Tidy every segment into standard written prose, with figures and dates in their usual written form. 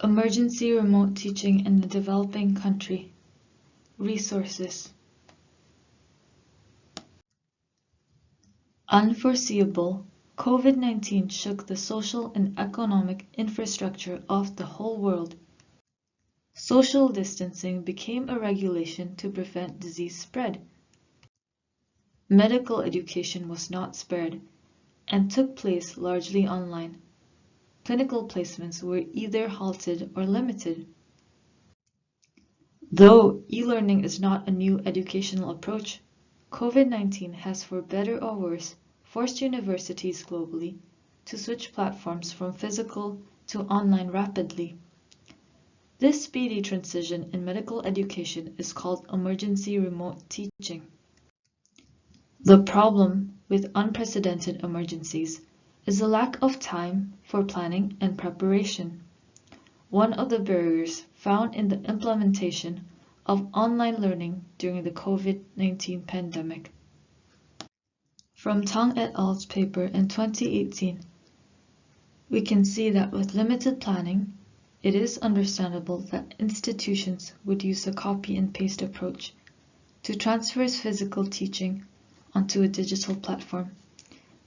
Emergency remote teaching in a developing country. Resources. Unforeseeable, COVID-19 shook the social and economic infrastructure of the whole world. Social distancing became a regulation to prevent disease spread. Medical education was not spared and took place largely online. Clinical placements were either halted or limited. Though e-learning is not a new educational approach, COVID-19 has, for better or worse, forced universities globally to switch platforms from physical to online rapidly. This speedy transition in medical education is called emergency remote teaching. The problem with unprecedented emergencies is the lack of time for planning and preparation. One of the barriers found in the implementation of online learning during the COVID-19 pandemic. From Tang et al.'s paper in 2018, we can see that with limited planning, it is understandable that institutions would use a copy and paste approach to transfer physical teaching onto a digital platform.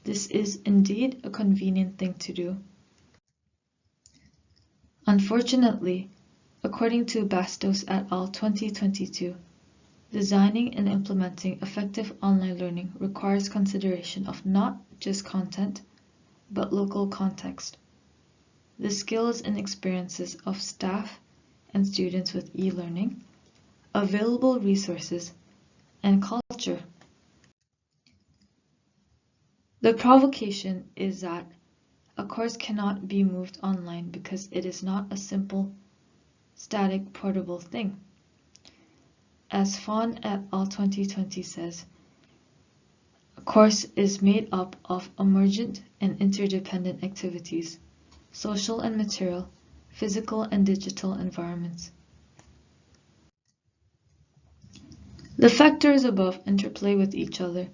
This is indeed a convenient thing to do. Unfortunately, according to Bastos et al. 2022, designing and implementing effective online learning requires consideration of not just content, but local context, the skills and experiences of staff and students with e-learning, available resources, and culture. The provocation is that a course cannot be moved online because it is not a simple, static, portable thing. As Fawn et al. 2020 says, a course is made up of emergent and interdependent activities, social and material, physical and digital environments. The factors above interplay with each other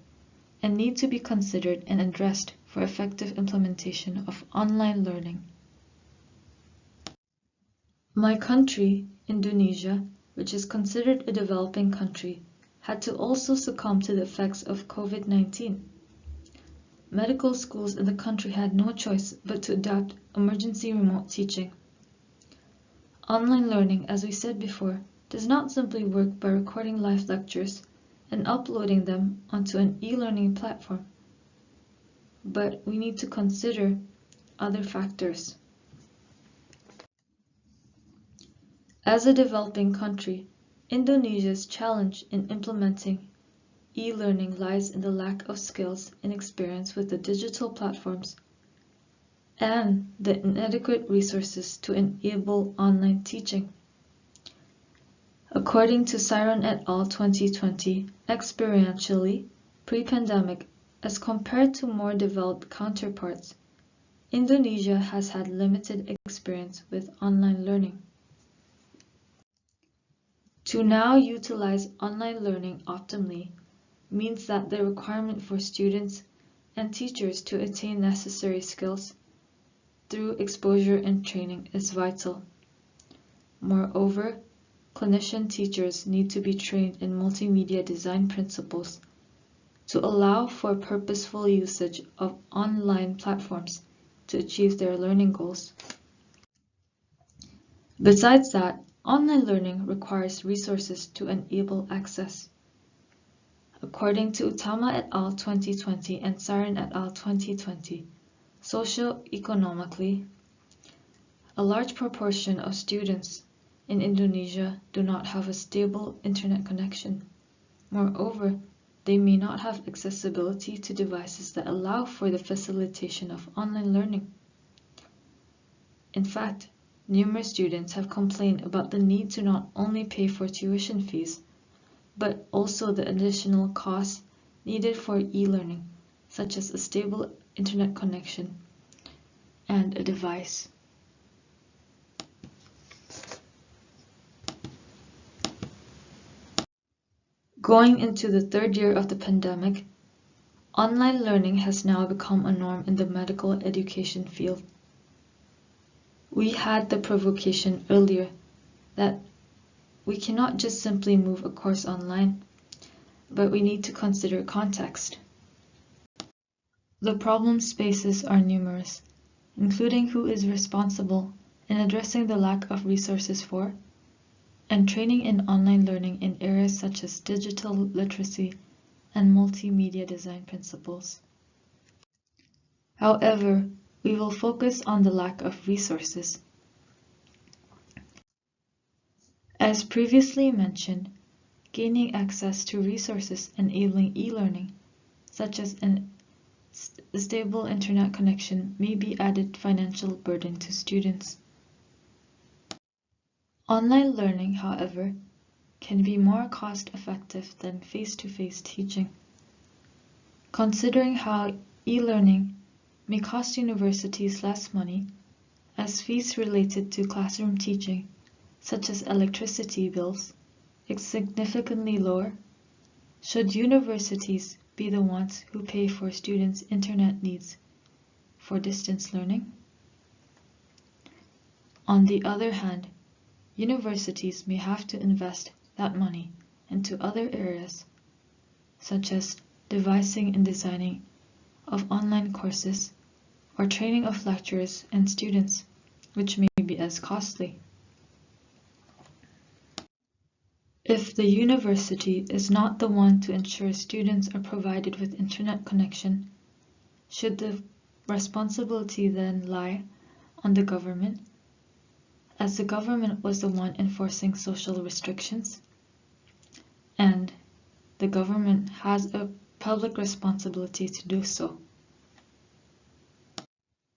and need to be considered and addressed for effective implementation of online learning. My country, Indonesia, which is considered a developing country, had to also succumb to the effects of COVID-19. Medical schools in the country had no choice but to adopt emergency remote teaching. Online learning, as we said before, does not simply work by recording live lectures and uploading them onto an e-learning platform, but we need to consider other factors. As a developing country, Indonesia's challenge in implementing e-learning lies in the lack of skills and experience with the digital platforms and the inadequate resources to enable online teaching. According to Siron et al. 2020, experientially, pre-pandemic, as compared to more developed counterparts, Indonesia has had limited experience with online learning. To now utilize online learning optimally means that the requirement for students and teachers to attain necessary skills through exposure and training is vital. Moreover, clinician teachers need to be trained in multimedia design principles to allow for purposeful usage of online platforms to achieve their learning goals. Besides that, online learning requires resources to enable access. According to Utama et al. 2020 and Siron et al. 2020, socio-economically, a large proportion of students in Indonesia do not have a stable internet connection. Moreover, they may not have accessibility to devices that allow for the facilitation of online learning. In fact, numerous students have complained about the need to not only pay for tuition fees, but also the additional costs needed for e-learning, such as a stable internet connection and a device. Going into the third year of the pandemic, online learning has now become a norm in the medical education field. We had the provocation earlier that we cannot just simply move a course online, but we need to consider context. The problem spaces are numerous, including who is responsible in addressing the lack of resources for, and training in online learning in areas such as digital literacy and multimedia design principles. However, we will focus on the lack of resources. As previously mentioned, gaining access to resources enabling e-learning, such as a stable internet connection, may be added financial burden to students. Online learning, however, can be more cost-effective than face-to-face teaching. Considering how e-learning may cost universities less money, as fees related to classroom teaching, such as electricity bills, is significantly lower, should universities be the ones who pay for students' internet needs for distance learning? On the other hand, universities may have to invest that money into other areas, such as devising and designing of online courses or training of lecturers and students, which may be as costly. If the university is not the one to ensure students are provided with internet connection, should the responsibility then lie on the government, as the government was the one enforcing social restrictions? And the government has a public responsibility to do so.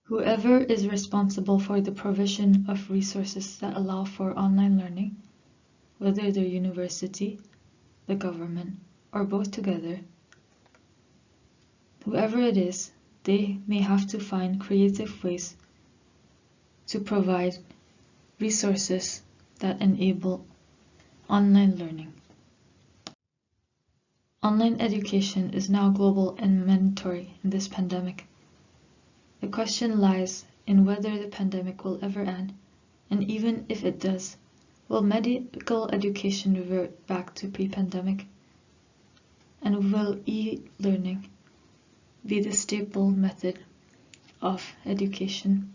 Whoever is responsible for the provision of resources that allow for online learning, whether the university, the government, or both together, whoever it is, they may have to find creative ways to provide resources that enable online learning. Online education is now global and mandatory in this pandemic. The question lies in whether the pandemic will ever end, and even if it does, will medical education revert back to pre-pandemic? And will e-learning be the staple method of education?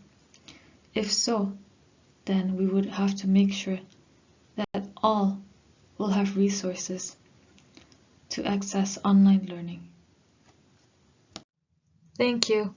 If so, then we would have to make sure that all will have resources to access online learning. Thank you.